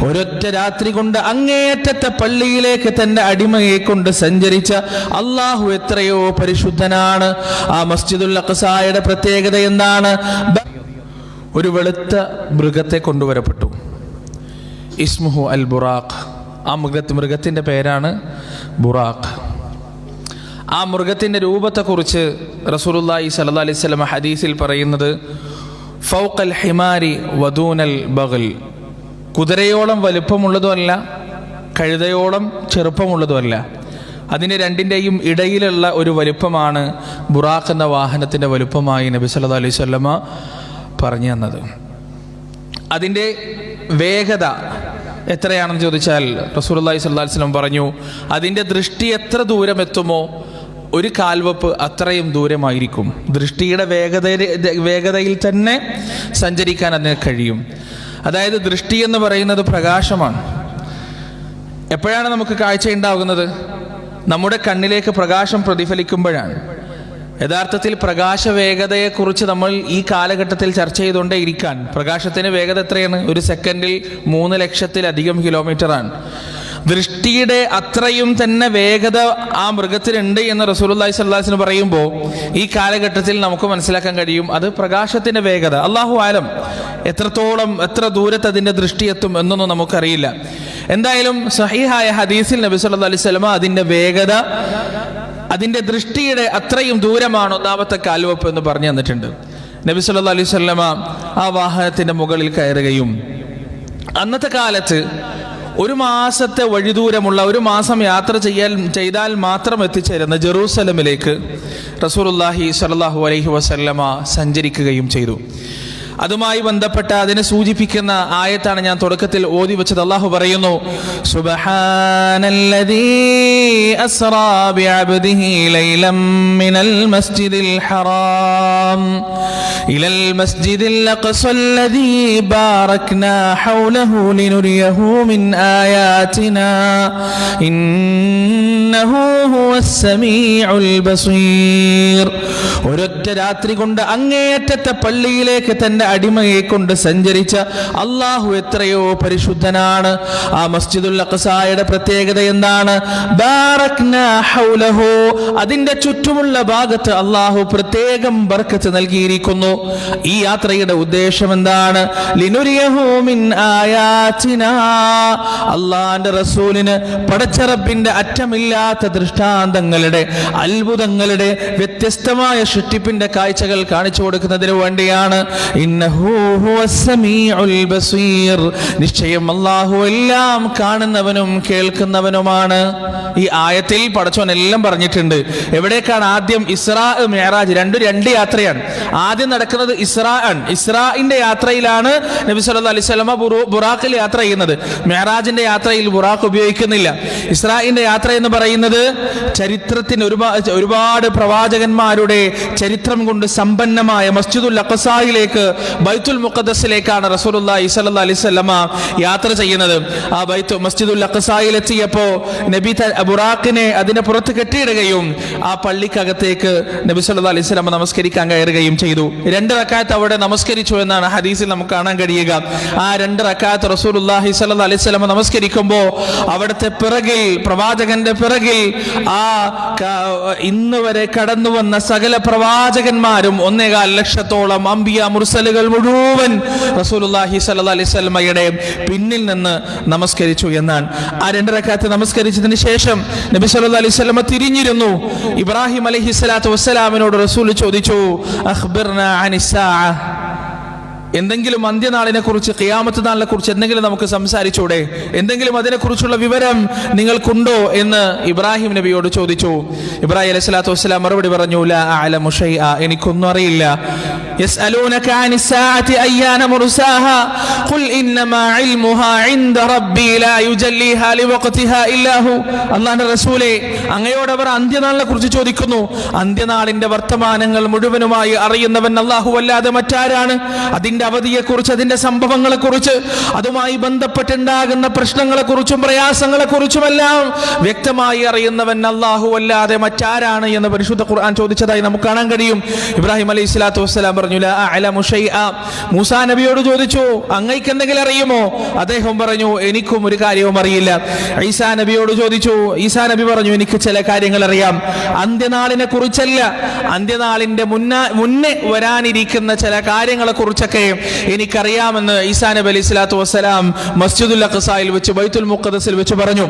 ഒരൊറ്റ രാത്രി കൊണ്ട് അങ്ങേയറ്റത്തെ പള്ളിയിലേക്ക് തന്റെ അടിമയെ കൊണ്ട് സഞ്ചരിച്ച അള്ളാഹു എത്രയോ പരിശുദ്ധനാണ്. ആ മസ്ജിദുൽ അഖ്സായുടെ പ്രത്യേകത എന്താണ്? ഒരു വെളുത്ത മൃഗത്തെ കൊണ്ടുവരപ്പെട്ടു. ഇസ്മുഹു അൽ ബുറാഖ്. ആ മൃഗത്തിൻ്റെ പേരാണ് ബുറാഖ്. ആ മൃഗത്തിൻ്റെ രൂപത്തെക്കുറിച്ച് റസൂലുള്ളാഹി സ്വല്ലല്ലാഹി അലൈഹി വസല്ലം ഹദീസിൽ പറയുന്നത് ഫൗഖൽ ഹിമാരി വദൂനൽ ബഗൽ. കുതിരയോളം വലുപ്പമുള്ളതുമല്ല, കഴുതയോളം ചെറുപ്പമുള്ളതുമല്ല, അതിന് രണ്ടിൻ്റെയും ഇടയിലുള്ള ഒരു വലുപ്പമാണ് ബുറാഖ് എന്ന വാഹനത്തിൻ്റെ വലുപ്പമായി നബി സല്ലല്ലാഹു അലൈഹി വസല്ലം പറഞ്ഞു തന്നത്. അതിൻ്റെ വേഗത എത്രയാണെന്ന് ചോദിച്ചാൽ റസൂലുള്ളാഹി സ്വല്ലല്ലാഹി അലൈഹി വസല്ലം പറഞ്ഞു, അതിൻ്റെ ദൃഷ്ടി എത്ര ദൂരം എത്തുമോ ഒരു കാൽവെപ്പ് അത്രയും ദൂരമായിരിക്കും. ദൃഷ്ടിയുടെ വേഗതയിൽ തന്നെ സഞ്ചരിക്കാൻ അതിന് കഴിയും. അതായത് ദൃഷ്ടി എന്ന് പറയുന്നത് പ്രകാശമാണ്. എപ്പോഴാണ് നമുക്ക് കാഴ്ച ഉണ്ടാകുന്നത്? നമ്മുടെ കണ്ണിലേക്ക് പ്രകാശം പ്രതിഫലിക്കുമ്പോഴാണ്. യഥാർത്ഥത്തിൽ പ്രകാശ വേഗതയെക്കുറിച്ച് നമ്മൾ ഈ കാലഘട്ടത്തിൽ ചർച്ച ചെയ്തുകൊണ്ടേ ഇരിക്കാൻ. പ്രകാശത്തിന് വേഗത എത്രയാണ്? ഒരു സെക്കൻഡിൽ 3 ലക്ഷത്തിലധികം കിലോമീറ്ററാണ്. ദൃഷ്ടിയുടെ അത്രയും തന്നെ വേഗത ആ മൃഗത്തിനുണ്ട് എന്ന് റസൂലുള്ളാഹി സ്വല്ലല്ലാഹി അലൈഹി വസല്ലം പറയുമ്പോൾ ഈ കാലഘട്ടത്തിൽ നമുക്ക് മനസ്സിലാക്കാൻ കഴിയും അത് പ്രകാശത്തിന്റെ വേഗത. അല്ലാഹു ആലം എത്ര ദൂരത്ത് അതിന്റെ ദൃഷ്ടി എത്തും എന്നൊന്നും നമുക്കറിയില്ല. എന്തായാലും സഹീഹായ ഹദീസിൽ നബി സല്ലല്ലാഹു അലൈഹി വസല്ലം അതിന്റെ വേഗത, അതിന്റെ ദൃഷ്ടിയുടെ അത്രയും ദൂരമാണ് ഒന്നാമത്തെ കാൽവെപ്പ് എന്ന് പറഞ്ഞു തന്നിട്ടുണ്ട്. നബി സല്ലല്ലാഹു അലൈഹി വസല്ലം ആ വാഹനത്തിന്റെ മുകളിൽ കയറുകയും അന്നത്തെ കാലത്ത് 1 മാസത്തെ വഴിദൂരമുള്ള 1 മാസം യാത്ര ചെയ്താൽ മാത്രം എത്തിച്ചേരുന്ന ജെറൂസലമിലേക്ക് റസൂലുള്ളാഹി സ്വല്ലല്ലാഹു അലൈഹി വസല്ലമ സഞ്ചരിക്കുകയും ചെയ്തു. അതുമായി ബന്ധപ്പെട്ട അതിനെ സൂചിപ്പിക്കുന്ന ആയത്താണ് ഞാൻ തുടക്കത്തിൽ ഓതി വെച്ചത്. അല്ലാഹു പറയുന്നു, സുബ്ഹാനല്ലദീ അസ്റാ ബിഅബ്ദിഹി ലൈലൻ മിനൽ മസ്ജിദിൽ ഹറാം ഇലൽ മസ്ജിദിൽ അഖ്സല്ലദീ ബാറക്നാ ഹൗലഹു ലിനുരിയഹു മിൻ ആയാതിനാ ഇന്നഹു ഹുവസ് സമീഉൽ ബസീർ. ഒരൊറ്റ രാത്രി കൊണ്ട് അങ്ങേയറ്റത്തെ പള്ളിയിലേക്ക് തന്റെ അടിമയെ കൊണ്ട് സഞ്ചരിച്ച അള്ളാഹു എത്രയോ പരിശുദ്ധനാണ്. ആ മസ്ജിദുൽ അഖ്സായുടെ പ്രത്യേകത എന്താണ്? ബാറക്നാ ഹൗലഹു. അതിന്റെ ചുറ്റുമുള്ള ഭാഗത്ത് അള്ളാഹു പ്രത്യേകം ബർക്കത്ത് നൽകിയിരിക്കുന്നു. ഈ യാത്രയുടെ ഉദ്ദേശം എന്താണ്? ലിനുരിയഹു മിൻ ആയാതിനാ. അള്ളാഹുവിന്റെ റസൂലിന് പടച്ച റബ്ബിന്റെ അറ്റമില്ലാത്ത ദൃഷ്ടാന്തങ്ങളുടെ, അത്ഭുതങ്ങളുടെ, വ്യത്യസ്തമായ സൃഷ്ടിപ്പിന്റെ കാഴ്ചകൾ കാണിച്ചു കൊടുക്കുന്നതിന് വേണ്ടിയാണ്. ഇന്നഹു ഹുവസ് സമീഉൽ ബസീർ. നിശ്ചയം അല്ലാഹു എല്ലാം കാണുന്നവനും കേൾക്കുന്നവനുമാണ്. ഈ ആയത്തിൽ പടച്ചോൻ എല്ലാം പറഞ്ഞിട്ടുണ്ട്. എവിടേക്കാണ്? ആദ്യം ഇസ്രാ മിഅ്റാജ്, രണ്ട് യാത്രയാണ്. ആദ്യം നടക്കുന്നത് ഇസ്രാ ആണ്. ഇസ്രാഇന്റെ യാത്രയിലാണ് നബി സല്ലല്ലാഹു അലൈഹി വസല്ലം ബുറാഖിൽ യാത്ര ചെയ്യുന്നത്. മിഅ്റാജിന്റെ യാത്രയിൽ ബുറാഖ് ഉപയോഗിക്കുന്നില്ല. ഇസ്രാഇന്റെ യാത്ര എന്ന് പറയുന്നത് ചരിത്രത്തിന് ഒരുപാട് പ്രവാചകന്മാരുടെ ചരിത്രം കൊണ്ട് സമ്പന്നമായ മസ്ജിദുൽ അഖ്സായിലേക്ക്, ബൈത്തുൽ മുഖദ്ദസിലേക്കാണ് റസൂലുള്ളാഹി സ്വല്ലല്ലാഹി അലൈഹി വസല്ലം യാത്ര ചെയ്യുന്നത്. ആ മസ്ജിദുൽ അഖ്സായിൽ എത്തിയപ്പോൾ നബി ബുറാഖിനെ അതിന്റെ പുറത്ത് കെട്ടിയിടുകയും ആ പള്ളിക്കകത്തേക്ക് നബി സല്ലല്ലാഹി അലൈഹി വസല്ലം നമസ്കരിക്കാൻ കയറുകയും ചെയ്തു. 2 റക്അത്ത് അവിടെ നമസ്കരിച്ചു എന്നാണ് ഹദീസിൽ നമുക്ക് കാണാൻ കഴിയുക. ആ 2 റക്അത്ത് റസൂലുള്ളാഹി സ്വല്ലല്ലാഹി അലൈഹി വസല്ലം നമസ്കരിക്കുമ്പോൾ അവിടുത്തെ പിറകിൽ, പ്രവാചകന്റെ പിറകിൽ ആ ഇന്ന് വരെ കടന്നു വന്ന സകല പ്രവാചകന്മാരും 1.25 ലക്ഷത്തോളം അംബിയ മുർസലുകൾ മുഴുവൻ റസൂലുള്ളാഹി സ്വല്ലല്ലാഹി അലൈഹി വസല്ലമയുടെ പിന്നിൽ നിന്ന് നമസ്കരിച്ചു എന്നാണ്. ആ 2 റക്അത്ത് നമസ്കരിച്ചതിന് ശേഷം നബി സല്ലല്ലാഹി അലൈഹി വസല്ലമ തിരിഞ്ഞിരുന്നു. ഇബ്രാഹിം അലൈഹിസ്സലാത്തു വസ്സലാമിനോട് റസൂൽ ചോദിച്ചു, അഖ്ബിർനാ അനിസ്സാഅ. എന്തെങ്കിലും അന്ത്യനാളിനെ കുറിച്ച്, ഖിയാമത്ത് നാളിനെ കുറിച്ച് എന്തെങ്കിലും നമുക്ക് സംസാരിച്ചൂടെ? എന്തെങ്കിലും അതിനെക്കുറിച്ചുള്ള വിവരം നിങ്ങൾക്കുണ്ടോ എന്ന് ഇബ്രാഹിം നബിയോട് ചോദിച്ചു. ഇബ്രാഹിം അലൈഹി സ്വലാത്തു വസ്സലാം മറുപടി പറഞ്ഞു, ലാ അഅലമു ശൈഅ. എനിക്കൊന്നും അറിയില്ല. യസ്അലൂനക അനിസ്സാഅതി അയ്യാന മുർസാഹാ ഖുൽ ഇന്നമാ ഇൽമുഹാ ഇൻദ റബ്ബി ലാ യുജല്ലിഹാ ലിവഖ്തിഹാ ഇല്ലാ ഹു. അല്ലാഹുവിന്റെ റസൂലേ, അങ്ങയോട് അവർ അന്ത്യനാളിനെ കുറിച്ച് ചോദിക്കുന്നു. അന്ത്യനാളിന്റെ വർത്തമാനങ്ങൾ മുഴുവനുമായി അറിയുന്നവൻ അല്ലാഹു അല്ലാതെ മറ്റാരാണ്? അതിന്റെ അവധിയെക്കുറിച്ച്, അതിന്റെ സംഭവങ്ങളെക്കുറിച്ച്, അതുമായി ബന്ധപ്പെട്ടുണ്ടാകുന്ന പ്രശ്നങ്ങളെക്കുറിച്ചും പ്രയാസങ്ങളെക്കുറിച്ചുമെല്ലാം വ്യക്തമായി അറിയുന്നവൻ അല്ലാഹു അല്ലാതെ മറ്റാരാണ് എന്ന് പരിശുദ്ധ ഖുർആൻ ചോദിച്ചതായി നമുക്ക് കാണാൻ കഴിയും. ഇബ്രാഹിം അലൈഹി സ്വലാത്തു വസ്സലാം പറഞ്ഞു, പറഞ്ഞു ലാ അഅലമു ശൈഅ. മൂസാ നബിയോട് ചോദിച്ചു അങ്ങയ്ക്ക് എന്തെങ്കിലും അറിയുമോ? അദ്ദേഹം പറഞ്ഞു എനിക്കും ഒരു കാര്യവും അറിയില്ല. ഈസാ നബിയോട് ചോദിച്ചു. ഈസാ നബി പറഞ്ഞു എനിക്ക് ചില കാര്യങ്ങൾ അറിയാം. അന്ത്യനാളിനെ കുറിച്ചല്ല, അന്ത്യനാളിന്റെ മുന്നേ വരാനിരിക്കുന്ന ചില കാര്യങ്ങളെ കുറിച്ചൊക്കെ എനിക്കറിയാമെന്ന് ഈസാ നബി അലൈഹി സ്വലാത്തു വസ്സലാം മസ്ജിദുൽ അഖ്സയിൽ വെച്ച് ബൈത്തുൽ മുഖദ്ദസിൽ വെച്ച് പറഞ്ഞു.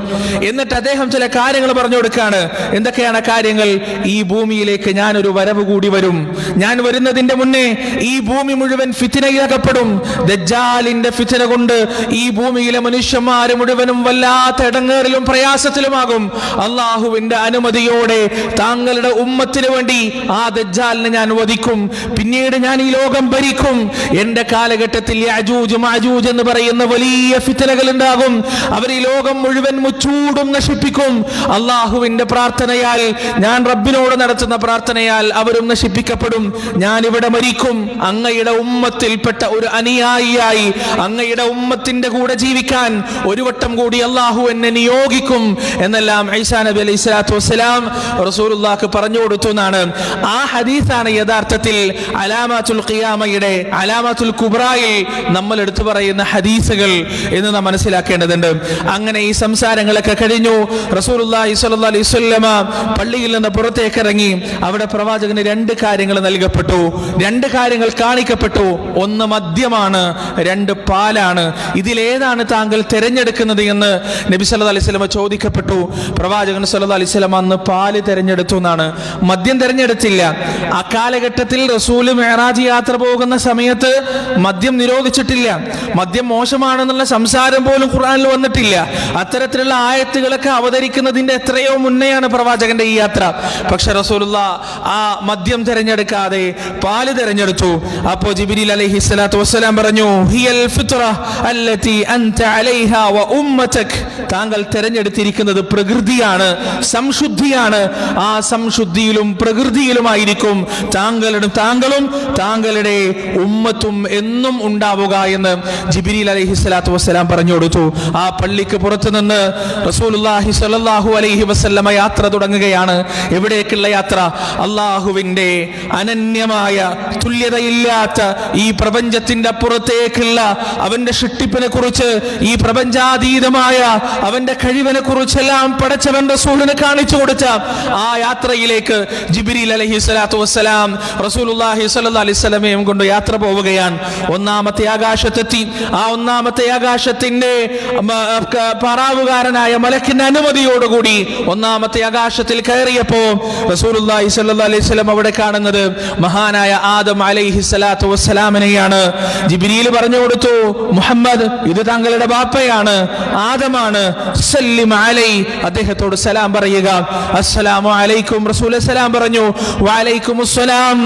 എന്നിട്ട് അദ്ദേഹം ചില കാര്യങ്ങൾ പറഞ്ഞു കൊടുക്കാണ്. എന്തൊക്കെയാണ് കാര്യങ്ങൾ? ഈ ഭൂമിയിലേക്ക് ഞാൻ ഒരു വരവ് കൂടി വരും. ഞാൻ വരുന്നതിന്റെ മുന്നേ ഈ ഭൂമി മുഴുവൻ ഫിത്നയിലകപ്പെടും. ദജ്ജാലിന്റെ ഫിത്ന കൊണ്ട് ഈ ഭൂമിയിലെ മനുഷ്യന്മാർ മുഴുവനും വല്ലാത്ത ഇടങ്ങേറിലും പ്രയാസത്തിലുമാകും. അള്ളാഹുവിന്റെ അനുമതിയോടെ താങ്കളുടെ ഉമ്മത്തിന് വേണ്ടി ആ ദജ്ജാലിനെ ഞാൻ വധിക്കും. പിന്നീട് ഞാൻ ഈ ലോകം ഭരിക്കും. എന്റെ കാലഘട്ടത്തിൽ യഅജൂജ് മഅജൂജ് എന്ന് പറയുന്ന വലിയ ഫിത്നകൾ ഉണ്ടാകും. അവർ ഈ ലോകം മുഴുവൻ മുച്ചൂടും നശിപ്പിക്കും. അള്ളാഹുവിന്റെ പ്രാർത്ഥനയാൽ, ഞാൻ റബ്ബിനോട് നടത്തുന്ന പ്രാർത്ഥനയാൽ അവരും നശിപ്പിക്കപ്പെടും. ഞാൻ ഇവിടെ മരിക്കും. അങ്ങയുടെ ഉമ്മത്തിൽപ്പെട്ട ഒരു അനുയായിയായി അങ്ങയുടെ ഉമ്മത്തിന്റെ കൂടെ ജീവിക്കാൻ ഒരു വട്ടം കൂടി അള്ളാഹു എന്നെ നിയോഗിക്കും എന്നെല്ലാം ഈസാ നബി അലൈഹി സ്വലാത്തു വസ്സലാം റസൂലുള്ളാഹിക്ക് പറഞ്ഞു കൊടുത്തു എന്നാണ്. ആ ഹദീസാണ് യഥാർത്ഥത്തിൽ അലാമാത്തുൽ ഖിയാമയുടെ അലാമാത്തുൽ കുബ്രായിൽ നമ്മൾ എടുത്തു പറയുന്ന ഹദീസുകൾ എന്ന് നാം മനസ്സിലാക്കേണ്ടതുണ്ട്. അങ്ങനെ ഈ സംസാരങ്ങളൊക്കെ കഴിഞ്ഞു. റസൂലുള്ളാഹി സ്വല്ലല്ലാഹു അലൈഹി വസല്ലമ പള്ളിയിൽ നിന്ന് പുറത്തേക്ക് ഇറങ്ങി. അവിടെ പ്രവാചകന് രണ്ട് കാര്യങ്ങൾ നൽകപ്പെട്ടു, രണ്ട് കാര്യങ്ങൾ കാണിക്കപ്പെട്ടു. ഒന്ന് മദ്യമാണ്, രണ്ട് പാലാണ്. ഇതിലേതാണ് താങ്കൾ തിരഞ്ഞെടുക്കുന്നത് എന്ന് നബി സല്ലല്ലാഹു അലൈഹി വസല്ലമ ചോദിക്കപ്പെട്ടു. പ്രവാചകൻ സല്ലല്ലാഹു അലൈഹി വസല്ലമ അന്ന് പാല് തിരഞ്ഞെടുത്തു എന്നാണ്, മദ്യം തിരഞ്ഞെടുത്തില്ല. ആ കാലഘട്ടത്തിൽ റസൂല് മിഅ്റാജ് യാത്ര പോകുന്ന സമയത്ത് മദ്യം നിരോധിച്ചിട്ടില്ല. മദ്യം മോശമാണെന്നുള്ള സംസാരം പോലും ഖുർആനിൽ വന്നിട്ടില്ല. അത്തരത്തിലുള്ള ആയത്തുകളൊക്കെ അവതരിക്കുന്നതിന്റെ എത്രയോ മുന്നെയാണ് പ്രവാചകന്റെ ഈ യാത്ര. പക്ഷെ റസൂലുള്ളാഹ് ആ മദ്യം തിരഞ്ഞെടുക്കാതെ പാല് തിരഞ്ഞെടുത്തു. അപ്പോൾ ജിബ്രീൽ അലൈഹി സ്വലാത്തു വസ്സലാം പറഞ്ഞു ഹിയൽ ഫിത്ര അല്ലതി അൻത അലൈഹാ വ ഉമ്മതക. താങ്കൾ തിരഞ്ഞെടുത്തിരിക്കുന്നത് പ്രകൃതിയാണ്, സംശുദ്ധിയാണ്. ആ സംശുദ്ധിയിലും പ്രകൃതിയിലുമായിരിക്കും താങ്കളും താങ്കളുടെ ഉമ്മത്തും എന്നും ഉണ്ടാവുക എന്ന് ജിബ്രീൽ അലൈഹി സ്വലാത്തു വസ്സലാം പറഞ്ഞു കൊടുത്തു. ആ പള്ളിക്ക് പുറത്തു നിന്ന് റസൂലുള്ളാഹി സ്വല്ലല്ലാഹു അലൈഹി വസല്ലമ യാത്ര തുടങ്ങുകയാണ്. എവിടേക്കുള്ള യാത്ര? അള്ളാഹുവിന്റെ അനന്യമായ തുല്യതയില്ലാത്ത ഈ പ്രപഞ്ചത്തിന്റെ അപ്പുറത്തേക്കുള്ള അവന്റെ സൃഷ്ടിപ്പിനെ കുറിച്ച്, ഈ പ്രപഞ്ചാതീതമായ അവന്റെ കഴിവിനെ കുറിച്ചെല്ലാം പടച്ചവൻ റസൂലിനെ കാണിച്ചു കൊടുത്ത ആ യാത്രയിലേക്ക് ജിബ്രീൽ അലൈഹി സ്വലാത്തു വസ്സലാം റസൂലുള്ളാഹി സ്വല്ലല്ലാഹു അലൈഹി വസല്ലമയും കൊണ്ട് യാത്ര പോവുകയാണ്. ഒന്നാമത്തെ ആകാശത്തെത്തി. ആ ഒന്നാമത്തെ ആകാശത്തിന്റെ പറാവുകാരനായ മലക്കിന്റെ അനുമതിയോടുകൂടി ഒന്നാമത്തെ ആകാശത്തിൽ കയറിയപ്പോ റസൂലുള്ളാഹി സ്വല്ലല്ലാഹു അലൈഹി വസല്ലം അവിടെ കാണുന്നത് മഹാനായ ആദം അലൈഹി സ്വലാത്തു വസ്സലാമിനെയാണ്. ജിബ്രീൽ പറഞ്ഞു കൊടുത്തു മുഹമ്മദ്, ഇത് താങ്കളുടെ ബാപ്പയാണ്, ആദമാണ്. സല്ലിം അലൈ, അദ്ദേഹത്തോട് സലാം പറയുക. അസ്സലാമു അലൈക്കും. റസൂൽ സലാം പറഞ്ഞു. വഅലൈക്കും അസ്സലാം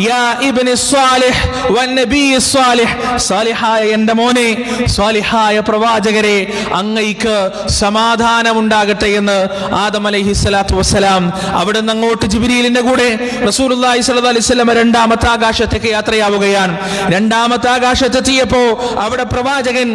യാ ഇബ്നി സ്വാലിഹ് വന്നബി സ്വാലിഹ്. സാലിഹായ എന്റെ മോനെ, സ്വാലിഹായ പ്രവാചകരെ, അങ്ങയ്ക്ക് സമാധാനമുണ്ടാകട്ടെ എന്ന് ആദം അലൈഹി സ്വലാത്തു വസ്സലാം. അവിടെ നിന്ന് അങ്ങോട്ട് ജിബ്രീലിന്റെ കൂടെ റസൂലുള്ളാഹി സ്വല്ലല്ലാഹു അലൈഹി വസല്ലം രണ്ടാമത്തെ ആകാശത്തേക്ക് യാത്രയാവുകയാണ്. രണ്ടാമത്തെ ആകാശത്തെത്തിയപ്പോ അവിടെ പ്രവാചകൻ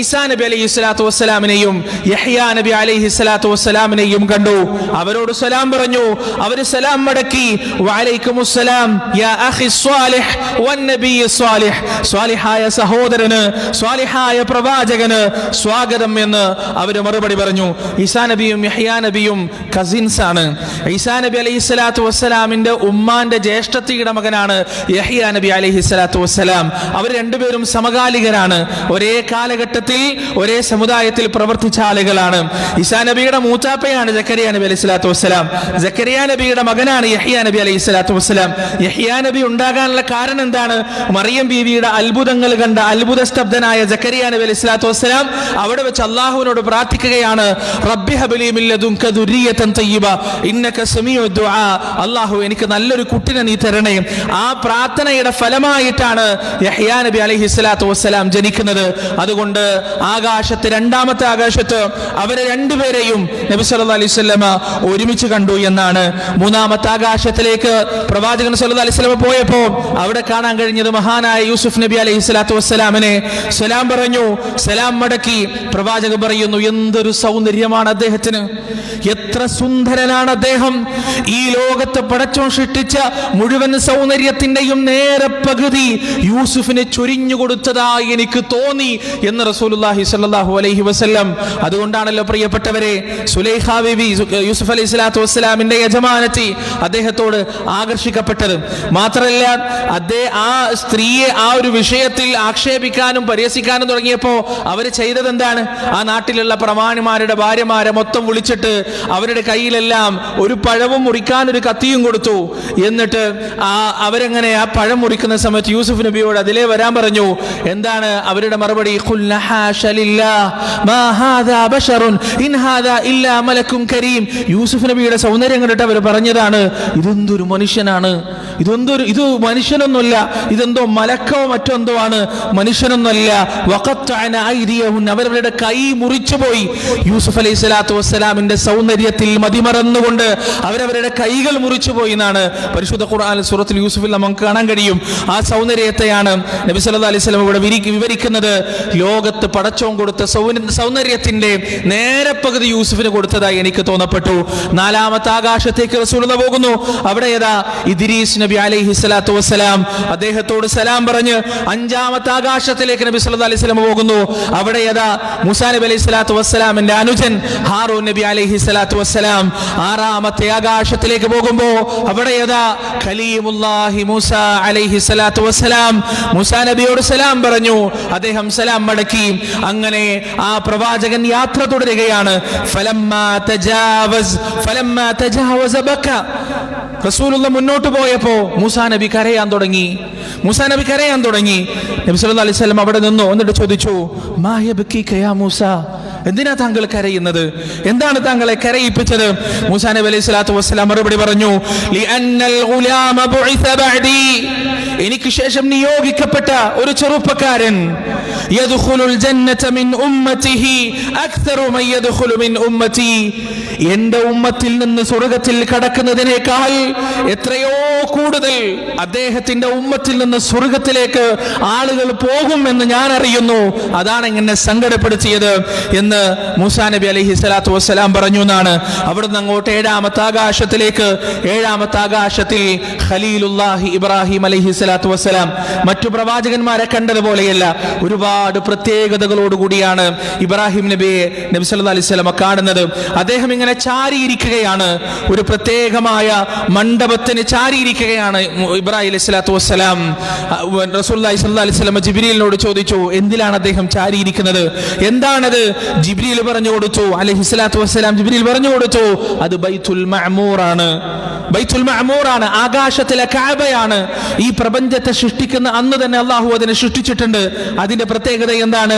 ഈസാ നബി അലൈഹി സ്വലാത്തു വസ്സലാമിനെയും യഹ്യാ നബി അലൈഹി സ്വലാത്തു വസ്സലാമിനെയും കണ്ടു. അവരോട് സലാം പറഞ്ഞു. അവര് സലാം മടക്കി. വഅലൈക്കുമുസ്സലാം യാ അഖി സ്വാലിഹ് വന്നബി സ്വാലിഹ്. സ്വാലിഹായ സഹോദരന്, സ്വാലിഹായ പ്രവാചകന് സ്വാഗതം എന്ന് അവര് മറുപടി പറഞ്ഞു. ഈസാ നബിയും യഹ്യാ നബിയും കസിൻസ് ആണ്. ഈസാ നബി അലൈഹി സ്വലാത്തു വസ്സലാമിന്റെ ഉമ്മാന്റെ ജ്യേഷ്ഠത്തിയുടെ മകനാണ് യഹ്യാ നബി അലൈഹി സ്വലാത്തു വസ്സലാം. അവർ രണ്ടുപേരും സമകാലികരാണ്. ഒരേ കാലഘട്ടത്തിൽ ഒരേ സമുദായത്തിൽ പ്രവർത്തിച്ച ആളുകളാണ്. ഈസാ നബിയുടെ മൂത്താപ്പയാണ് സക്കരിയ നബി അലൈഹി സ്വലാത്തു വസ്സലാം. സക്കരിയ നബിയുടെ മകനാണ് യഹ്യാ നബി അലൈഹി സ്വലാത്തു വസ്സലാം. യഹ്യാ നബി ഉണ്ടാകാനുള്ള കാരണം എന്താണ്? മറിയം ബീവിയുടെ അത്ഭുതങ്ങൾ കണ്ട അത്ഭുത സ്തബ്ധനായ സക്കരിയ നബി അലൈഹി സ്വലാത്തു വസ്സലാം അവിടെ വെച്ച് അള്ളാഹുവിനോട് പ്രാർത്ഥിക്കുകയാണ്. റബ്ബി ഹബ്ലി മിൻ ലദുൻക ദുർരിയതൻ തയ്യിബ ഇന്നക സമീഉ ദുആ. അല്ലാഹു എനിക്ക് നല്ലൊരു കുട്ടിനെ നീ തരണേ. ആ പ്രാർത്ഥനയുടെ ഫലമായിട്ടാണ് യഹ്യാ നബി അലൈഹി സ്വലാത്തു വസ്സലാം ജനിക്കുന്നത്. അതുകൊണ്ട് ആകാശത്ത്, രണ്ടാമത്തെ ആകാശത്ത് അവരെ രണ്ടുപേരെയും നബി സല്ലല്ലാഹു അലൈഹി വസല്ലമ ഒരുമിച്ച് കണ്ടു എന്നാണ്. മൂന്നാമത്തെ ആകാശത്തിലേക്ക് പ്രവാചകൻ സല്ലല്ലാഹു അലൈഹി വസല്ലമ പോയപ്പോ അവിടെ കാണാൻ കഴിഞ്ഞത് മഹാനായ യൂസുഫ് നബി അലൈഹി സ്വലാത്തു വസ്സലാമിനെ സലാം പറഞ്ഞു. സലാം മടക്കി. പ്രവാചകൻ പറയുന്നു എന്തൊരു സൗന്ദര്യമാണ് അദ്ദേഹത്തിന്, എത്ര സുന്ദരനാണ് അദ്ദേഹം. ഈ ലോകത്ത് പടച്ചോൻ സൃഷ്ടിച്ച മുഴുവൻ സൗന്ദര്യത്തിന്റെയും സൗന്ദര്യം നേരെ പകുതി യൂസുഫിനെ ചൊരിഞ്ഞു കൊടുത്തതായി എനിക്ക് തോന്നി എന്ന് റസൂലുള്ളാഹി സ്വല്ലല്ലാഹു അലൈഹി വസല്ലം. അതുകൊണ്ടാണല്ലോ പ്രിയപ്പെട്ടവരെ സുലൈഖ ബീവി യൂസുഫ് അലൈഹി സ്വലാത്തു വസ്സലാമിന്റെ യജമാനത്തി അദ്ദേഹത്തോട് ആകർഷിക്കപ്പെട്ടത്. മാത്രമല്ല ആ സ്ത്രീയെ ആ ഒരു വിഷയത്തിൽ ആക്ഷേപിക്കാനും പരിഹസിക്കാനും തുടങ്ങിയപ്പോ അവര് ചെയ്തത് എന്താണ്? ആ നാട്ടിലുള്ള പ്രമാണിമാരുടെ ഭാര്യമാരെ മൊത്തം വിളിച്ചിട്ട് അവരുടെ കയ്യിലെല്ലാം ഒരു പഴവും മുറിക്കാൻ ഒരു കത്തിയും കൊടുത്തു. എന്നിട്ട് അവരെങ്ങനെ ആ പഴം മുറിക്കുന്ന സമയത്ത് യൂസുഫ് നബിയോട് അതിലേ വരാൻ പറഞ്ഞു. എന്താണ് അവരുടെ മറുപടി? യൂസുഫ് നബിയുടെ സൗന്ദര്യം കണ്ടിട്ട് അവർ പറഞ്ഞതാണ്, ഇതെന്തൊരു മനുഷ്യനാണ്, ഇത് മനുഷ്യനൊന്നുമല്ല, ഇതെന്തോ മലക്കോ മറ്റെന്തോ ആണ്, മനുഷ്യനൊന്നുമല്ല. അവരവരുടെ കൈ മുറിച്ചുപോയി. യൂസുഫ് അലൈഹി സ്വലാത്തു വസ്സലാമിന്റെ സൗന്ദര്യത്തിൽ മതിമറന്നുകൊണ്ട് അവരവരുടെ കൈകൾ മുറിച്ചുപോയി എന്നാണ് പരിശുദ്ധ ഖുർആൻ സൂറത്തുൽ യൂസുഫിൽ നമുക്ക് കാണാൻ കഴിയും. ആ സൗന്ദര്യത്തെയാണ് നബി സല്ലല്ലാഹു അലൈഹി വസല്ലം ഇവിടെ വിവരിക്കുന്നത്. ലോകത്ത് പടച്ചോൻ കൊടുത്ത സൗന്ദര്യത്തിന്റെ നേരെ പകുതി യൂസുഫിന് കൊടുത്തതായി എനിക്ക് തോന്നപ്പെട്ടു. 4ാമത്തെ ആകാശത്തേക്ക് റസൂലുള്ളാഹി പോകുന്നു. അവിടെ ഇദ്രീസ് നബി അലൈഹി സ്വലാത്തു വസ്സലാം അദ്ദേഹത്തോട് സലാം പറഞ്ഞ് 5ാമത്തെ ആകാശത്തിലേക്ക് നബി സല്ലല്ലാഹു അലൈഹി വസല്ലം പോകുന്നു. അവിടെ മൂസാ നബി അലൈഹി സ്വലാത്തു വസ്സലാമിന്റെ അനുജൻ ഹാറൂൻ നബി അലൈഹി സ്വലാത്തു വസ്സലാം 6ാമത്തെ ആകാശത്തിലേക്ക് പോകുമ്പോ അവിടെ ഖലീമുല്ലാഹി മൂസ അലൈഹി സ്വലാത്തു വസ്സലാം മൂസാ നബിയോട് സലാം പറഞ്ഞു. അദ്ദേഹം സലാം മടക്കി. അങ്ങനെ ആ പ്രവാചകൻ യാത്ര തുടരുകയാണ്. റസൂലുള്ളാഹി മുന്നോട്ട് പോയപ്പോ മൂസാ നബി കരയാൻ തുടങ്ങി. നബി സല്ലല്ലാഹു അലൈഹി വസല്ലം അവിടെ നിന്നു. എന്നിട്ട് ചോദിച്ചു, മാ യബ്കീക യാ മൂസ, എന്തിനാ താങ്കൾ കരയുന്നത്? എന്താണ് താങ്കളെ കരയിപ്പിച്ചത്? മൂസാ നബി അലൈഹി സ്വലാത്തു വസ്സലാം മറുപടി പറഞ്ഞു, ലിഅന്നൽ ഗുലാമ ബുഇസ ബഅദി, എനിക്ക് ശേഷം നിയോഗിക്കപ്പെട്ട ഒരു ചെറുപ്പക്കാരൻ യദ്ഖുലുൽ ജന്നത മിൻ ഉമ്മതിഹി അക്തറു മൻ യദ്ഖുലു മിൻ ഉമ്മതി, എന്റെ ഉമ്മത്തിൽ നിന്ന് സ്വർഗ്ഗത്തിൽ കടക്കുന്നതിനേക്കാൾ എത്രയോ കൂടുതൽ അദ്ദേഹത്തിന്റെ ഉമ്മത്തിൽ നിന്ന് സ്വർഗ്ഗത്തിലേക്ക് ആളുകൾ പോകുമെന്ന് ഞാൻ അറിയുന്നു. അതാണ് എന്നെ സങ്കടപ്പെടുത്തിയത് എന്ന് മൂസാ നബി അലൈഹി സ്വലാത്തു വസ്സലാം പറഞ്ഞു എന്നാണ്. അവിടുന്ന് അങ്ങോട്ട് 7ാമത്തെ ആകാശത്തിലേക്ക്. 7ാമത്തെ ആകാശത്തിൽ ഖലീലുല്ലാഹി ഇബ്രാഹിം അലൈഹി സ്വലാത്തു വസ്സലാം മറ്റു പ്രവാചകന്മാരെ കണ്ടതുപോലെയല്ല, ഒരുപാട് പ്രത്യേകതകളോടുകൂടിയാണ് ഇബ്രാഹിം നബിയെ നബി സല്ലല്ലാഹു അലൈഹി വസല്ലം കാണുന്നത്. അദ്ദേഹം ഇങ്ങനെ ചാരിയിരിക്കുകയാണ്, ഒരു പ്രത്യേകമായ മണ്ഡപത്തിന് ചാരിയിരിക്കുകയാണ് ഇബ്രാഹിം അലൈഹി സ്വലാത്തു വസ്സലാം. റസൂലുള്ളാഹി സ്വല്ലല്ലാഹു അലൈഹി വസല്ലം ജിബ്രീലിനോട് ചോദിച്ചു, എന്തിലാണ് അദ്ദേഹം ചാരിയിരിക്കുന്നത്, എന്താണത്? ജിബ്രീൽ പറഞ്ഞു കൊടുത്തു, അലൈഹി സ്വലാത്തു വസ്സലാം ജിബ്രീൽ പറഞ്ഞു കൊടുത്തു, അത് ബൈത്തുൽ മഅമൂർ ആണ്. ആകാശത്തിലെ കഅബയാണ്. ഈ പ്രപഞ്ചത്തെ സൃഷ്ടിക്കുന്ന അന്ന് തന്നെ അള്ളാഹു അതിനെ സൃഷ്ടിച്ചിട്ടുണ്ട്. അതിന്റെ പ്രത്യേകത എന്താണ്?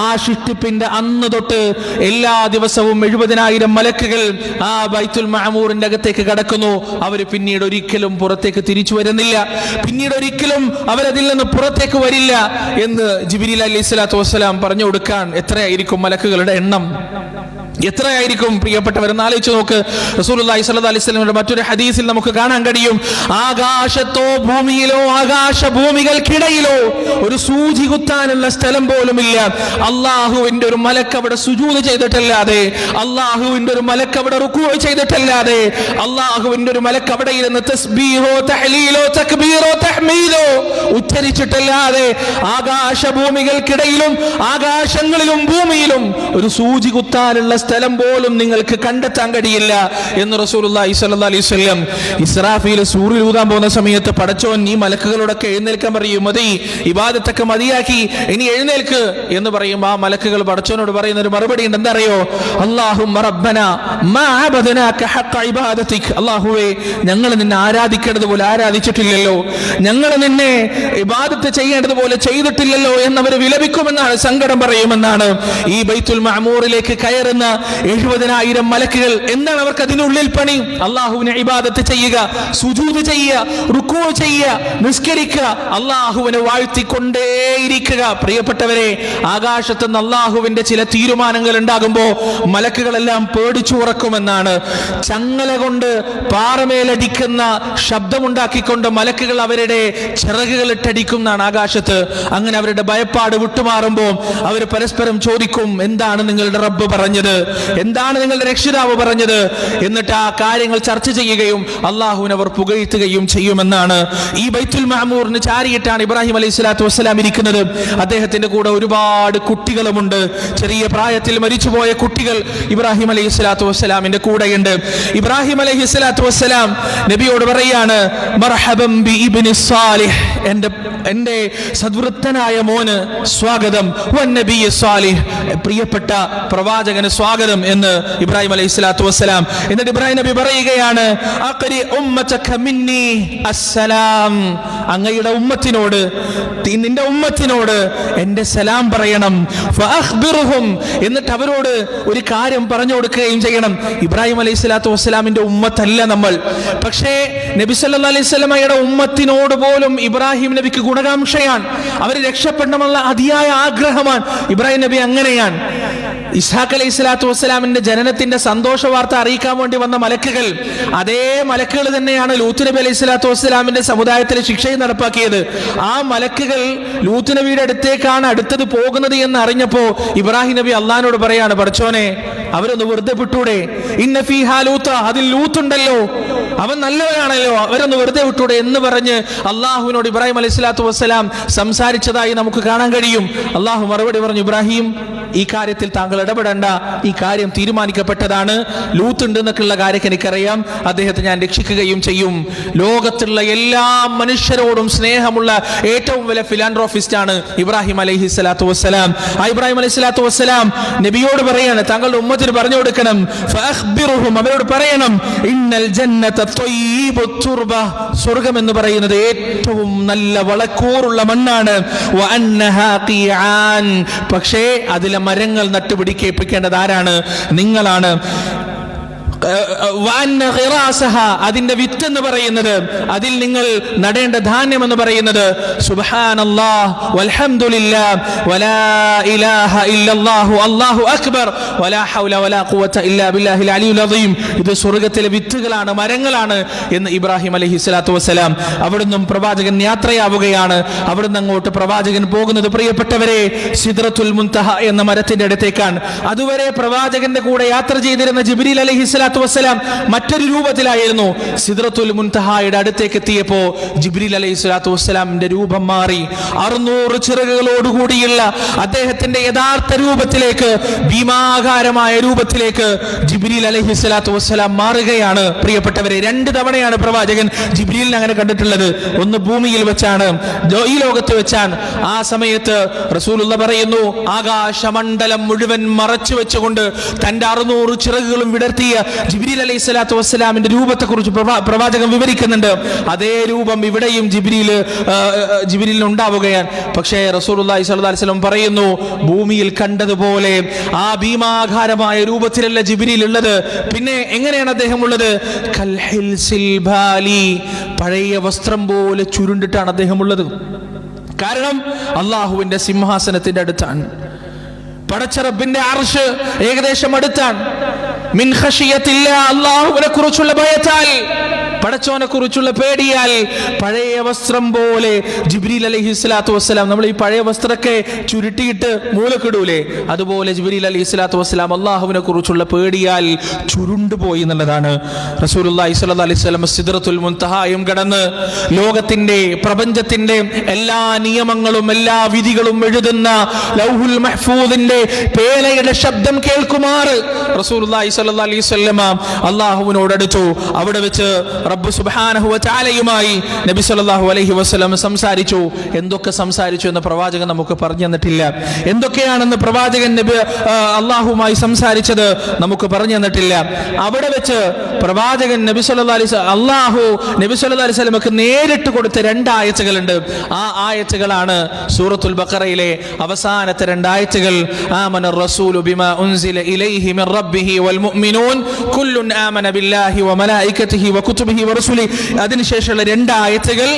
ആ സൃഷ്ടിപ്പിന്റെ അന്ന് തൊട്ട് എല്ലാ ദിവസവും 70,000 മലക്കുകൾ ആ ബൈത്തുൽ മഅമൂറിന്റെ അകത്തേക്ക് കടക്കുന്നു. അവർ പിന്നീട് ഒരിക്കലും പുറത്തേക്ക് തിരിച്ചു വരുന്നില്ല, പിന്നീട് ഒരിക്കലും അവരതിൽ നിന്ന് പുറത്തേക്ക് വരില്ല എന്ന് ജിബ്രീൽ അലൈഹി സ്വലാത്തു വസ്സലാം പറഞ്ഞു കൊടുക്കാൻ. എത്രയായിരിക്കും മലക്കുകളുടെ എണ്ണം? എത്രയായിരിക്കും പ്രിയപ്പെട്ടവരെന്ന് ആലോചിച്ച് നോക്ക്. റസൂലുള്ളാഹി സ്വല്ലല്ലാഹു അലൈഹി വസല്ലമയുടെ മറ്റൊരു ഹദീസിൽ നമുക്ക് കാണാൻ കഴിയും, ആകാശത്തോ ഭൂമിയിലോ ആകാശഭൂമികൾക്കിടയിലോ ഒരു സൂചി കുത്താനുള്ള സ്ഥലം പോലുമില്ല. അള്ളാഹുവിന്റെ ഒരു മലക്ക് അവിടെ സുജൂദ് ചെയ്തിട്ടല്ലാതെ, അള്ളാഹുവിന്റെ ഒരു മലക്ക് അവിടെ റുക്കൂ ചെയ്തിട്ടല്ലാതെ, അള്ളാഹുവിന്റെ ഒരു മലക്ക് അവിടെ ഇരുന്ന് തസ്ബീഹോ തഹ്ലീലോ തക്ബീറോ തഹ്മീദോ ഉച്ചരിച്ചിട്ടല്ലാതെ ആകാശഭൂമികൾക്കിടയിലും ആകാശങ്ങളിലും ഭൂമിയിലും ഒരു സൂചി കുത്താനുള്ള സ്ഥലം പോലും നിങ്ങൾക്ക് കണ്ടെത്താൻ കഴിയില്ല എന്ന് റസൂലുള്ളാഹി സ്വല്ലല്ലാഹു അലൈഹി വസല്ലം. ഇസ്രാഫീൽ സൂറിൽ ഊതാൻ പോകുന്ന സമയത്ത് പടച്ചോൻ ഈ മലക്കുകളോടൊക്കെ എഴുന്നേൽക്കാൻ പറയും, മതി, ഇബാദത്തൊക്കെ മതിയാക്കി, ഇനി എഴുന്നേൽക്ക് എന്ന് പറയും. ആ മലക്കുകൾ പടച്ചോനോട് പറയുന്ന ഒരു മറുപടി ഉണ്ട്, എന്താ അറിയോ? അല്ലാഹുമ്മ റബ്ബനാ മാ അബദനാക ഹഖ ഇബാദതിക്, അല്ലാഹുവേ ഞങ്ങൾ നിന്നെ ആരാധിക്കേണ്ടതുപോലെ ആരാധിച്ചിട്ടില്ലല്ലോ, ഞങ്ങൾ നിന്നെ ഇബാദത്ത് ചെയ്യേണ്ടതുപോലെ ചെയ്തിട്ടില്ലല്ലോ എന്നവർ വിലപിക്കുമെന്നാണ്, സങ്കടം പറയുമെന്നാണ്. ഈ ബൈത്തുൽ മഅമൂറിലേക്ക് കയറുന്ന 70,000 മലക്കുകൾ എന്താണ് അവർക്ക് അതിനുള്ളിൽ പണി? അള്ളാഹുവിനെ ഇബാദത്ത് ചെയ്യുക, സുജൂദ് ചെയ്യുക, റുക്കൂ ചെയ്യുക, നിസ്കരിക്കുക, അള്ളാഹുവിനെ വാഴ്ത്തിക്കൊണ്ടേയിരിക്കുക. പ്രിയപ്പെട്ടവരെ, ആകാശത്ത് നിന്ന് അള്ളാഹുവിന്റെ ചില തീരുമാനങ്ങൾ ഉണ്ടാകുമ്പോ മലക്കുകളെല്ലാം പേടിച്ചു ഉറക്കുമെന്നാണ്. ചങ്ങല കൊണ്ട് പാറമേലടിക്കുന്ന ശബ്ദമുണ്ടാക്കിക്കൊണ്ട് മലക്കുകൾ അവരുടെ ചിറകുകൾ ഇട്ടടിക്കുന്നതാണ് ആകാശത്ത്. അങ്ങനെ അവരുടെ ഭയപ്പാട് വിട്ടുമാറുമ്പോൾ അവർ പരസ്പരം ചോദിക്കും, എന്താണ് നിങ്ങളുടെ റബ്ബ് പറഞ്ഞത്? എന്താണ് നിങ്ങളുടെ രക്ഷിതാവ് പറഞ്ഞത്, എന്നിട്ട് ആ കാര്യങ്ങൾ ചർച്ച ചെയ്യുകയും അള്ളാഹുവിനെ അവർ പുകഴ്ത്തുകയും ചെയ്യുമെന്നാണ്. ഈ ബൈത്തുൽ മഅമൂറിന് ചാരിയിട്ടാണ് ഇബ്രാഹിം അലൈഹി സ്വലാത്തു വസ്സലാം ഇരിക്കുന്നത്. അദ്ദേഹത്തിന്റെ കൂടെ ഒരുപാട് കുട്ടികളുമുണ്ട്. ചെറിയ പ്രായത്തിൽ മരിച്ചുപോയ കുട്ടികൾ ഇബ്രാഹിം അലൈഹി സ്വലാത്തു വസ്സലാമിന്റെ കൂടെയുണ്ട്. ഇബ്രാഹിം അലൈഹി സ്വലാത്തു വസ്സലാം നബിയോട് പറയാണ്, മർഹബൻ ബി ഇബ്നി സാലിഹ്, എന്റെ സദ്വൃത്തനായ മോന് സ്വാഗതം, വന്നബി സാലിഹ്, പ്രിയപ്പെട്ട പ്രവാചകന് സ്വാഗതം എന്ന് ഇബ്രാഹിം അലൈഹി സ്വലാത്തു വസ്സലാം. എന്നിട്ട് ഇബ്രാഹിം നബി പറയുകയാണ്, അഖരി ഉമ്മതക മിന്നി അസ്സലാം, അങ്ങയുടെ ഉമ്മത്തിനോട്, നിന്റെ ഉമ്മത്തിനോട് എന്റെ സലാം പറയണം. ഫഅഖ്ബിർഹും, എന്നിട്ട് അവരോട് ഒരു കാര്യം പറഞ്ഞു കൊടുക്കുകയും ചെയ്യണം. ഇബ്രാഹിം അലൈഹി സ്വലാത്തു വസ്സലാമിന്റെ ഉമ്മത്തല്ല നമ്മൾ, പക്ഷേ നബി സല്ലല്ലാഹു അലൈഹി വസല്ലമയുടെ ഉമ്മത്തിനോട് പോലും ഇബ്രാഹിം നബിക്ക് ഗുണകാംക്ഷയാണ്. അവർ രക്ഷപ്പെടണമെന്നുള്ള അതിയായ ആഗ്രഹമാണ്. ഇബ്രാഹിം നബി അങ്ങനെയാണ്. ഇസ്ഹാഖ് അലൈഹി സ്വലാത്തു വസ്സലാമിന്റെ ജനനത്തിന്റെ സന്തോഷ വാർത്ത അറിയിക്കാൻ വേണ്ടി വന്ന മലക്കുകൾ, അതേ മലക്കുകൾ തന്നെയാണ് ലൂത്ത് നബി അലൈഹി സ്വലാത്തു വസ്സലാമിന്റെ സമുദായത്തിലെ ശിക്ഷയും നടപ്പാക്കിയത്. ആ മലക്കുകൾ ലൂത്ത് നബിയുടെ അടുത്തേക്കാണ് അടുത്തത് പോകുന്നത് എന്ന് അറിഞ്ഞപ്പോ ഇബ്രാഹിം നബി അള്ളാഹിനോട് പറയാണ്, പടച്ചോനെ അവരൊന്ന് വെറുതെ വിട്ടൂടെ, ഇന്ന ഫീഹാ ലൂത്ത, അതിൽ ലൂത്തുണ്ടല്ലോ, അവൻ നല്ലവനാണല്ലോ, അവരൊന്ന് വെറുതെ വിട്ടൂടെ എന്ന് പറഞ്ഞ് അള്ളാഹുവിനോട് ഇബ്രാഹിം അലൈഹി സ്വലാത്തു വസ്സലാം സംസാരിച്ചതായി നമുക്ക് കാണാൻ കഴിയും. അള്ളാഹു മറുപടി പറഞ്ഞു, ഇബ്രാഹിം ഈ കാര്യത്തിൽ താങ്കൾ ഇടപെടേണ്ട, ഈ കാര്യം തീരുമാനിക്കപ്പെട്ടതാണ്. ലൂത്ത് ഉണ്ട് എന്നൊക്കെയുള്ള കാര്യം എനിക്കറിയാം, അദ്ദേഹത്തെ ഞാൻ രക്ഷിക്കുകയും ചെയ്യും. ലോകത്തുള്ള എല്ലാ മനുഷ്യരോടും സ്നേഹമുള്ള ഏറ്റവും വലിയ ഫിലാൻഡ്രോഫിസ്റ്റ് ആണ് ഇബ്രാഹിം അലൈഹി സ്വലാത്തു വസ്സലാം. ആ ഇബ്രാഹിം അലൈഹി സ്വലാത്തു വസ്സലാം നബിയോട് പറയാണ്, താങ്കളുടെ ഉമ്മത്തിന് പറഞ്ഞു കൊടുക്കണം, ഫഅഖ്ബിറുഹും, അവരോട് പറയണം, ഇന്നൽ ജന്നത ത്വയ്യിബുത് തുർബ, സ്വർഗ്ഗം എന്ന് പറയുന്നത് ഏറ്റവും നല്ല വളക്കൂറുള്ള മണ്ണാണ്. വഅന്നഹാ ഖിയാൻ, പക്ഷേ അതിലെ മരങ്ങൾ നട്ടുപിടിക്കേപ്പിക്കേണ്ടത് ആരാണ്? നിങ്ങളാണ്. അതിന്റെ വിത്ത് എന്ന് പറയുന്നത്, അതിൽ നിങ്ങൾ നടേണ്ട ധാന്യം എന്ന് പറയുന്നത് സുബ്ഹാനല്ലാഹ് വൽഹംദുലില്ലാഹ് വലാ ഇലാഹ ഇല്ലല്ലാഹു അല്ലാഹു അക്ബർ വലാ ഹൗല വലാ ഖുവത ഇല്ലാ ബില്ലാഹിൽ അലിയുൽ അദീം. ഇത് സ്വർഗ്ഗത്തിലെ വിത്തുകളാണ്, മരങ്ങളാണ് എന്ന് ഇബ്രാഹിം അലൈഹി സ്വലാത്തു വസ്സലാം. അവിടുന്ന് പ്രവാചകൻ യാത്രയാവുകയാണ്. അവിടുന്ന് അങ്ങോട്ട് പ്രവാചകൻ പോകുന്നത്, പ്രിയപ്പെട്ടവരെ, സിദ്റത്തുൽ മുൻതഹ എന്ന മരത്തിന്റെ അടുത്തേക്കാണ്. അതുവരെ പ്രവാചകന്റെ കൂടെ യാത്ര ചെയ്തിരുന്ന ജിബ്രീൽ അലൈഹി സ്വലാത്തു വസ്സലാം മറ്റൊരു രൂപത്തിലായിരുന്നു. സിദ്റത്തുൽ മുൻതഹയുടെ അടുത്തേക്ക് എത്തിയപ്പോ ജിബ്രീൽ അലൈഹി സ്വലാത്തു വസ്സലാമിന്റെ രൂപം മാറി. 600 ചിറകുകളോടുകൂടിയുള്ള അദ്ദേഹത്തിന്റെ യഥാർത്ഥ രൂപത്തിലേക്ക്, ഭീമാകാരമായ രൂപത്തിലേക്ക് ജിബ്രീൽ അലൈഹി സ്വലാത്തു വസ്സലാം മാറുകയാണ്. പ്രിയപ്പെട്ടവരെ, 2 തവണയാണ് പ്രവാചകൻ ജിബ്രീലിനെ അങ്ങനെ കണ്ടിട്ടുള്ളത്. ഒന്ന് ഭൂമിയിൽ വെച്ചാണ്, ഈ ലോകത്ത് വെച്ചാണ്. ആ സമയത്ത് റസൂലുള്ള പറയുന്നു, ആകാശമണ്ഡലം മുഴുവൻ മറച്ചു വെച്ചുകൊണ്ട് തന്റെ 600 ചിറകുകളും വിടർത്തിയ ജിബ്രീൽ അലൈഹി സ്വലാത്തു വസ്സലാമിന്റെ രൂപത്തെ കുറിച്ച് പ്രവാചകൻ വിവരിക്കുന്നുണ്ട്. അതേ രൂപം ഇവിടെയും ജിബ്രീലിന് ഉണ്ടാവുകയാണ്. പക്ഷേ റസൂലുള്ളാഹി സ്വല്ലല്ലാഹു അലൈഹി വസല്ലം പറയുന്നു, ഭൂമിയിൽ കണ്ടതുപോലെ ആ ഭീമാകാരമായ രൂപത്തിലല്ല ജിബ്രീൽ ഉള്ളത്. പിന്നെ എങ്ങനെയാണ് അദ്ദേഹം ഉള്ളത്? കൽഹിൽസിൽ ബാലി, പഴയ വസ്ത്രം പോലെ ചുരുണ്ടിട്ടാണ് അദ്ദേഹം ഉള്ളത്. കാരണം അള്ളാഹുവിന്റെ സിംഹാസനത്തിന്റെ അടുത്താണ്, പടച്ചറബിന്റെ അർശ് ഏകദേശം അടുത്താണ്. മിൻ ഖശിയത്തില്ലാ, അല്ലാഹുവിനെ കുറിച്ചുള്ള ഭയത്താൽ, പടച്ചോനെ കുറിച്ചുള്ള പേടിയാൽ പഴയ വസ്ത്രം പോലെ ജിബ്രീൽ അലൈഹി സ്വലാത്തു വസ്സലാം, നമ്മൾ ഈ പഴയ വസ്ത്രമൊക്കെ ചുരുട്ടിയിട്ട് മൂലക്കിടൂലേ, അതുപോലെ ജിബ്രീൽ അലൈഹി സ്വലാത്തു വസ്സലാം അള്ളാഹുവിനെ കുറിച്ചുള്ള പേടിയാൽ ചുരുണ്ടുപോയി എന്നുള്ളതാണ്. റസൂലുള്ളാഹി സ്വല്ലല്ലാഹു അലൈഹി വസല്ലം സിദ്റത്തുൽ മുൻതഹായും കടന്ന് ലോകത്തിന്റെ, പ്രപഞ്ചത്തിന്റെ എല്ലാ നിയമങ്ങളും എല്ലാ വിധികളും എഴുതുന്ന ലൗഹുൽ മഹ്ഫൂദിന്റെ പേനയുടെ ശബ്ദം കേൾക്കുമാർ റസൂലുള്ളാഹി സ്വല്ലല്ലാഹു അലൈഹി വസല്ലം അള്ളാഹുവിനോട് അടുത്തു. അവിടെ വെച്ച് റബ്ബ് സുബ്ഹാനഹു വ തആലയുമായി നബി സല്ലല്ലാഹു അലൈഹി വസല്ലം സംസാരിച്ചു. എന്തൊക്കെ സംസാരിച്ചു എന്ന് പ്രവാചകൻ നമുക്ക് പറഞ്ഞു തന്നിട്ടില്ല. എന്തൊക്കെയാണെന്ന് പ്രവാചകൻ നബി അള്ളാഹുമായി സംസാരിച്ചത് നമുക്ക് പറഞ്ഞു തന്നിട്ടില്ല. അവിടെ വെച്ച് പ്രവാചകൻ നബി സല്ലല്ലാഹു അലൈഹി വസല്ലം, അള്ളാഹു നബി സല്ലല്ലാഹു അലൈഹി വസല്ലമക്ക് നേരിട്ട് കൊടുത്ത 2 ആയത്തുകളുണ്ട്. ആ ആയത്തുകളാണ് സൂറത്തുൽ ബഖറയിലെ അവസാനത്തെ 2 ആയത്തുകൾ. ആമന റസൂലു ബിമാ ഉൻസില ഇലൈഹി മിർ റബ്ബിഹി വൽ മുഅ്മിനൂൻ കുല്ലുൻ ആമന ബില്ലാഹി വ മലായികതിഹി വ കുതുബിഹി വ റസൂലി. അതിനുശേഷമുള്ള 2 ആയത്തുകൾ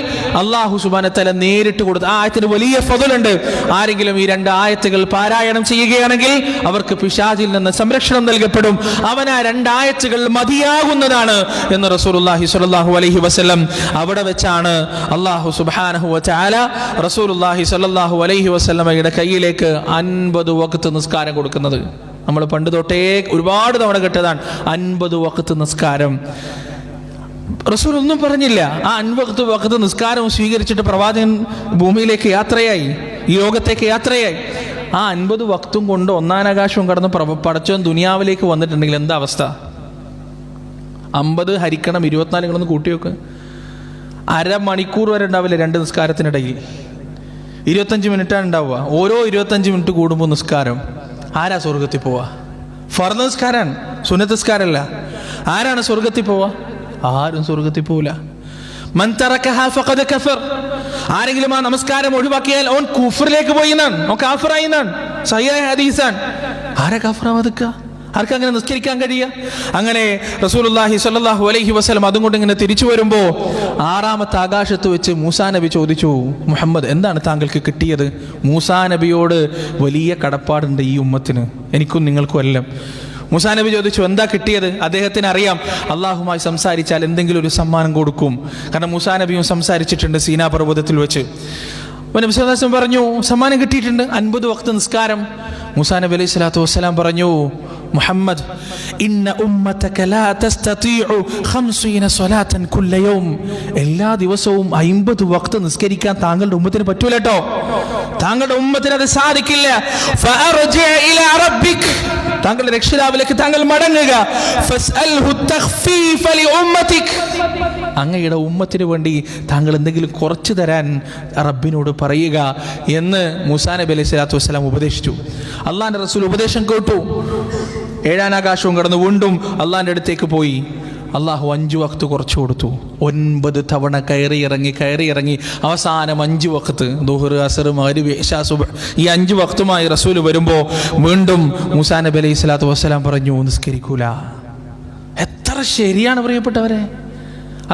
അല്ലാഹു സുബ്ഹാനഹു വ തആല നേരിട്ട് കൊടുത്തു. ആ ആയത്തിന് വലിയ ഫضലുണ്ട്. ആരെങ്കിലും ഈ 2 ആയത്തുകൾ പാരായണം ചെയ്യുകയാണെങ്കിൽ അവർക്ക് പിശാചിൽ നിന്ന് സംരക്ഷണം നൽകപ്പെടും. അവൻ ആ 2 ആയത്തുകൾ മതിയാകുന്നതാണ് എന്ന് റസൂലുള്ളാഹി സ്വല്ലല്ലാഹു അലൈഹി വസല്ലം. അവിടെ വെച്ചാണ് അല്ലാഹു സുബ്ഹാനഹു വ തആല റസൂലുള്ളാഹി സ്വല്ലല്ലാഹു അലൈഹി വസല്ലമയുടെ കയ്യിലേക്ക് 50 വഖ്ത് നിസ്കാരം കൊടുക്കുന്നത്. നമ്മൾ പണ്ട് തൊട്ടേ ഒരുപാട് തവണ കേട്ടതാണ് 50 വഖത്ത് നിസ്കാരം. റസൂൽ ഒന്നും പറഞ്ഞില്ല. ആ 50 വഖത്ത് നിസ്കാരവും സ്വീകരിച്ചിട്ട് പ്രവാചകൻ ഭൂമിയിലേക്ക് യാത്രയായി, ഈ ലോകത്തേക്ക് യാത്രയായി. ആ 50 വഖത്തും കൊണ്ട് ഒന്നാനാകാശവും കടന്ന് പടച്ചോൻ ദുനിയാവിലേക്ക് വന്നിട്ടുണ്ടെങ്കിൽ എന്താ അവസ്ഥ? 50 ഹരിക്കണം 24 കിടന്ന് കൂട്ടിവെക്ക്. അരമണിക്കൂർ വരെ ഉണ്ടാവില്ല 2 നിസ്കാരത്തിനിടയിൽ. 25 മിനിറ്റാണ് ഉണ്ടാവുക. ഓരോ 25 മിനിറ്റ് കൂടുമ്പോൾ നിസ്കാരം. ആരാ സ്വർഗത്തിൽ പോവാ? ഫർദ് നിസ്കാരാണ്, സുന്നത്ത് നിസ്കാരമല്ല. ആരാണ് സ്വർഗത്തിൽ പോവാ? ആരും സ്വർഗത്തിൽ പോവില്ല. മൻ തറകഹാ ഫഖദ് കഫർ. ആരെങ്കിലും ആ നമസ്കാരം ഒഴിവാക്കിയാൽ ഓൻ കുഫറിലേക്ക് പോയി എന്നാണ്, ഓൻ കാഫിറായി എന്നാണ്. സഹിഹായ ഹദീസാണ്. ആരാ കാഫിറാവാതിക്ക? ആർക്കും അങ്ങനെ നിസ്കരിക്കാൻ കഴിയുക? അങ്ങനെ റസൂലുള്ളാഹി സ്വല്ലല്ലാഹു അലൈഹി വസല്ലം അതും കൊണ്ട് ഇങ്ങനെ തിരിച്ചു വരുമ്പോൾ 6ാമത്തെ ആകാശത്ത് വെച്ച് മൂസാ നബി ചോദിച്ചു, മുഹമ്മദ് എന്താണ് താങ്കൾക്ക് കിട്ടിയത്? മൂസാ നബിയോട് വലിയ കടപ്പാടുണ്ട് ഈ ഉമ്മത്തിന്, എനിക്കും നിങ്ങൾക്കും എല്ലാം. മൂസാ നബി ചോദിച്ചു എന്താ കിട്ടിയത്? അദ്ദേഹത്തിന് അറിയാം അള്ളാഹുമായി സംസാരിച്ചാൽ എന്തെങ്കിലും ഒരു സമ്മാനം കൊടുക്കും. കാരണം മൂസാ നബിയും സംസാരിച്ചിട്ടുണ്ട് സീനാ പർവ്വതത്തിൽ വെച്ച്. നബി സല്ലല്ലാഹു അലൈഹി വസല്ലം പറഞ്ഞു സമ്മാനം കിട്ടിയിട്ടുണ്ട്, 50 വഖത്ത് നിസ്കാരം. മൂസാ നബി അലൈഹി സ്വലാത്തു വസ്സലാം പറഞ്ഞു, മുഹമ്മദ് ഇന്ന ഉമ്മതക ലാ തസ്തതിഉ 50 സ്വലാത്തൻ കുല്ല യൗം. എല്ലാ ദിവസവും 50 വഖത്ത് നിസ്കരിക്കാൻ താങ്കളുടെ ഉമ്മത്തിന് പറ്റൂല കേട്ടോ. താങ്കളുടെ ഉമ്മത്തിന് അത് സാധിക്കില്ല. ഫഅർജി ഇലാ റബ്ബിക്. താങ്കളുടെ രക്ഷിതാവിലേക്ക് താങ്കൾ മടങ്ങുക. ഫസ്അൽഹു തഖ്ഫീഫ ലിഉമ്മതിക്. അങ്ങയുടെ ഉമ്മത്തിന് വേണ്ടി താങ്കൾ എന്തെങ്കിലും കുറച്ചു തരാൻ റബ്ബിനോട് പറയുക എന്ന് മൂസാ നബി അലൈഹി സ്വലാത്തു വസ്സലാം ഉപദേശിച്ചു. അള്ളാന്റെ റസൂൽ ഉപദേശം കേട്ടു. 7ാം ആകാശവും കടന്ന് വീണ്ടും അള്ളാന്റെ അടുത്തേക്ക് പോയി. അള്ളാഹു 5 വഖത്ത് കുറച്ചു കൊടുത്തു. 9 തവണ കയറി ഇറങ്ങി അവസാനം 5 വഖത്ത് ദുഹർ, അസർ, മഗ്രിബ്, ഇശാ, സുബ്ഹ് ഈ 5 വഖത്തുമായി റസൂൽ വരുമ്പോൾ വീണ്ടും മൂസാ നബി അലൈഹി സ്വലാത്തു വസ്സലാം പറഞ്ഞു നിസ്കരിക്കൂല. എത്ര ശരിയാണ് പ്രിയപ്പെട്ടവരെ.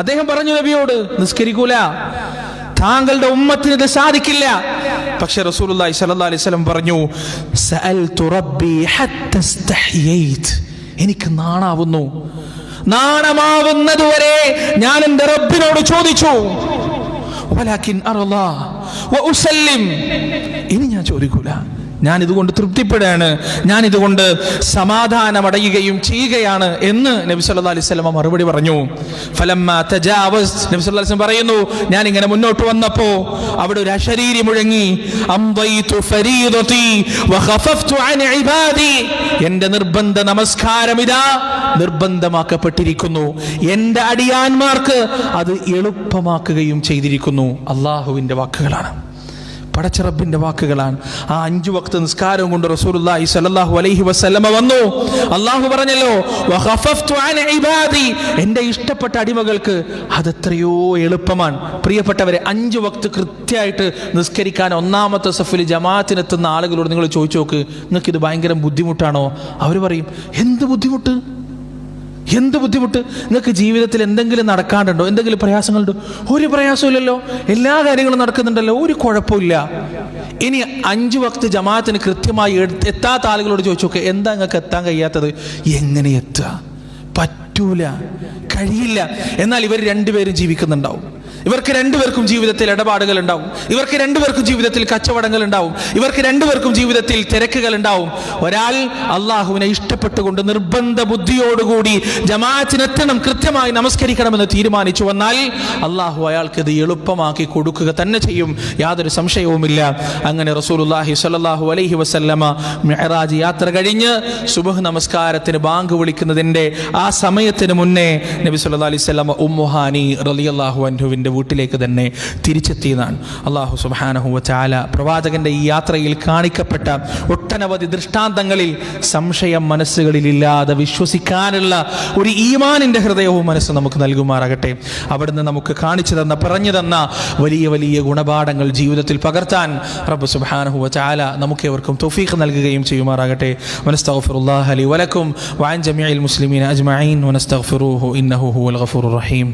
അദ്ദേഹം പറഞ്ഞു നബിയോട് നിസ്കരിക്കൂല, താങ്കളുടെ ഉമ്മത്തിന് ഇത് സാധിക്കില്ല. പക്ഷെ റസൂലുള്ളാഹി സ്വല്ലല്ലാഹു അലൈഹി വസല്ലം പറഞ്ഞു സഅൽതു റബ്ബി ഹത്താ ഇസ്തഹയൈത്. എനിക്ക് നാണമാവുന്നതുവരെ ഞാൻ എൻ്റെ റബ്ബിനോട് ചോദിച്ചു. വലാകിൻ അറല്ലാഹ് വഉസല്ലിം. ഇനി ഞാൻ ചോദിക്കൂല, ഞാൻ ഇതുകൊണ്ട് തൃപ്തിപ്പെടുകയാണ്, ഞാൻ ഇതുകൊണ്ട് സമാധാനമടയുകയും ചെയ്യുകയാണ് എന്ന് നബി സല്ലല്ലാഹു അലൈഹി വസല്ലം മറുപടി പറഞ്ഞു. ഫലമ്മ തജാവസ്, നബി സല്ലല്ലാഹു അലൈഹി വസല്ലം പറയുന്നു, ഞാൻ ഇങ്ങനെ മുന്നോട്ട് വന്നപ്പോൾ അവിടെ ഒരു അശരീരി മുഴങ്ങി. അംദൈതു ഫരീദതി വഖഫഫ്തു അൻ ഇബാദി. എൻ്റെ നിർബന്ധ നമസ്കാരം ഇതാ നിർബന്ധമാക്കപ്പെട്ടിരിക്കുന്നു, എൻ്റെ അടിയാന്മാർക്ക് അത് എളുപ്പമാക്കുകയും ചെയ്തിരിക്കുന്നു. അള്ളാഹുവിൻ്റെ വാക്കുകളാണ്, പടച്ച റബ്ബിന്റെ വാക്കുകളാണ്. ആ 5 വഖത്ത് നിസ്കാരവും കൊണ്ട് റസൂലുള്ളാഹി സ്വല്ലല്ലാഹു അലൈഹി വസല്ലമ വന്നു. അല്ലാഹു പറഞ്ഞല്ലോ വഖഫഫ്തു അൻ ഇബാദി, എൻ്റെ ഇഷ്ടപ്പെട്ട അടിമകൾക്ക് അതെത്രയോ എളുപ്പമാണ്. പ്രിയപ്പെട്ടവരെ, 5 വഖത്ത് കൃത്യമായിട്ട് നിസ്കരിക്കാൻ 1ാമത്തെ സഫിൽ ജമാഅത്തിനെത്തുന്ന ആളുകളോട് നിങ്ങൾ ചോദിച്ചു നോക്ക്, നിങ്ങൾക്ക് ഇത് ഭയങ്കര ബുദ്ധിമുട്ടാണോ? അവർ പറയും എന്ത് ബുദ്ധിമുട്ട്? നിങ്ങൾക്ക് ജീവിതത്തിൽ എന്തെങ്കിലും നടക്കാണ്ടുണ്ടോ? എന്തെങ്കിലും പ്രയാസങ്ങളുണ്ടോ? ഒരു പ്രയാസമില്ലല്ലോ, എല്ലാ കാര്യങ്ങളും നടക്കുന്നുണ്ടല്ലോ, ഒരു കുഴപ്പമില്ല. ഇനി 5 വഖത്ത് ജമാഅത്തിന് കൃത്യമായി എത്താത്ത ആളുകളോട് ചോദിച്ചു നോക്ക്, എന്താ നിങ്ങൾക്ക് എത്താൻ കഴിയാത്തത്? എങ്ങനെ എത്തുക? പറ്റൂല, കഴിയില്ല. എന്നാൽ ഇവർ 2 പേരും ജീവിക്കുന്നുണ്ടാവും. ഇവർക്ക് 2 പേർക്കും ജീവിതത്തിൽ ഇടപാടുകൾ ഉണ്ടാവും. ഇവർക്ക് 2 പേർക്കും ജീവിതത്തിൽ കച്ചവടങ്ങൾ ഉണ്ടാവും. ഇവർക്ക് 2 പേർക്കും ജീവിതത്തിൽ തിരക്കുകൾ ഉണ്ടാവും. ഒരാൾ അള്ളാഹുവിനെ ഇഷ്ടപ്പെട്ടുകൊണ്ട് നിർബന്ധ ബുദ്ധിയോടുകൂടി ജമാഅത്തിനെത്തണം, കൃത്യമായി നമസ്കരിക്കണമെന്ന് തീരുമാനിച്ചു വന്നാൽ അള്ളാഹു അയാൾക്ക് ഇത് എളുപ്പമാക്കി കൊടുക്കുക തന്നെ ചെയ്യും, യാതൊരു സംശയവുമില്ല. അങ്ങനെ റസൂലുള്ളാഹി സ്വല്ലല്ലാഹു അലൈഹി വസല്ലമ മിഅ്റാജ് യാത്ര കഴിഞ്ഞ് സുബ്ഹ് നമസ്കാരത്തിന് ബാങ്ക് വിളിക്കുന്നതിൻ്റെ ആ സമയത്തിന് മുന്നേ നബി സല്ലല്ലാഹു അലൈഹി വസല്ലമ ഉമ്മുഹാനി റളിയല്ലാഹു അൻഹുവിൻ്റെ വീട്ടിലേക്ക് തന്നെ തിരിച്ചെത്തിയതാണ്. അല്ലാഹു സുബ്ഹാനഹു വ തആല പ്രവാചകന്റെ ഈ യാത്രയിൽ കാണിക്കപ്പെട്ട ഒട്ടനവധി ദൃഷ്ടാന്തങ്ങളിൽ സംശയം മനസ്സുകളിലില്ലാതെ വിശ്വസിക്കാനുള്ള ഒരു ഈമാനിന്റെ ഹൃദയവും മനസ്സും നമുക്ക് നൽകുമാറാകട്ടെ. അവിടുന്ന് നമുക്ക് കാണിച്ചു തന്ന, പറഞ്ഞു തന്ന വലിയ വലിയ ഗുണപാഠങ്ങൾ ജീവിതത്തിൽ പകർത്താൻ റബ്ബ് സുബ്ഹാനഹു വ തആല നമുക്കേവർക്കും തൗഫീഖ് നൽകുകയും ചെയ്യുമാറാകട്ടെ. വനസ്തഗ്ഫിറുല്ലാഹ ലി വലക്കും വഅൻ ജമീഇൽ മുസ്ലിമീന അജ്മഈൻ വനസ്തഗ്ഫിറൂഹു ഇന്നഹു ഹുവൽ ഗഫൂറുർ റഹീം.